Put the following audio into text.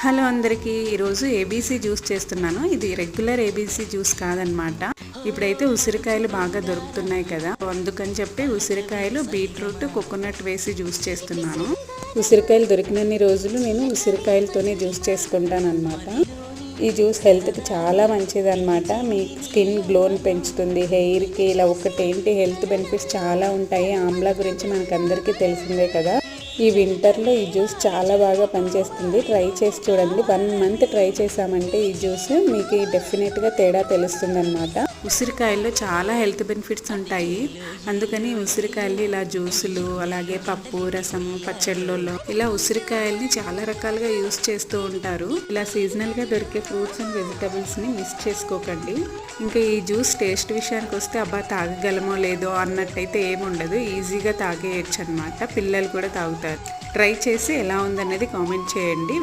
Hello అందరికీ, ఈరోజు ABC juice చేస్తున్నాను. ఇది రెగ్యులర్ ఏబీసీ జ్యూస్ కాదనమాట. ఇప్పుడైతే ఉసిరికాయలు బాగా దొరుకుతున్నాయి కదా, అందుకని చెప్పి ఉసిరికాయలు, బీట్రూట్, కోకోనట్ వేసి జ్యూస్ చేస్తున్నాను. ఉసిరికాయలు దొరికినన్ని రోజులు నేను ఉసిరికాయలతోనే జ్యూస్ చేసుకుంటాను అనమాట. ఈ జ్యూస్ హెల్త్కి చాలా మంచిది అనమాట. మీ స్కిన్ గ్లోని పెంచుతుంది, హెయిర్కి, ఇలా ఒకటేంటి హెల్త్ బెనిఫిట్స్ చాలా ఉంటాయి. ఆమ్లా గురించి మనకు అందరికీ తెలిసిందే కదా. ఈ వింటర్లో ఈ జ్యూస్ చాలా బాగా పనిచేస్తుంది. ట్రై చేసి చూడండి. 1 మంత్ ట్రై చేసామంటే ఈ జ్యూస్ మీకు డెఫినెట్గా తేడా తెలుస్తుంది అనమాట. ఉసిరికాయల్లో చాలా హెల్త్ బెనిఫిట్స్ ఉంటాయి. అందుకని ఉసిరికాయలు ఇలా జ్యూసులు, అలాగే పప్పు, రసం, పచ్చళ్ళలో ఇలా ఉసిరికాయల్ని చాలా రకాలుగా యూస్ చేస్తూ ఉంటారు. ఇలా సీజనల్గా దొరికే ఫ్రూట్స్ అండ్ వెజిటబుల్స్ని మిస్ చేసుకోకండి. ఇంకా ఈ జ్యూస్ టేస్ట్ విషయానికి వస్తే అబ్బా తాగగలమో లేదో అన్నట్టయితే ఏముండదు. ఈజీగా తాగేయచ్చు అనమాట. పిల్లలు కూడా తాగుతారు. ట్రై చేసి ఎలా ఉందనేది కామెంట్ చేయండి.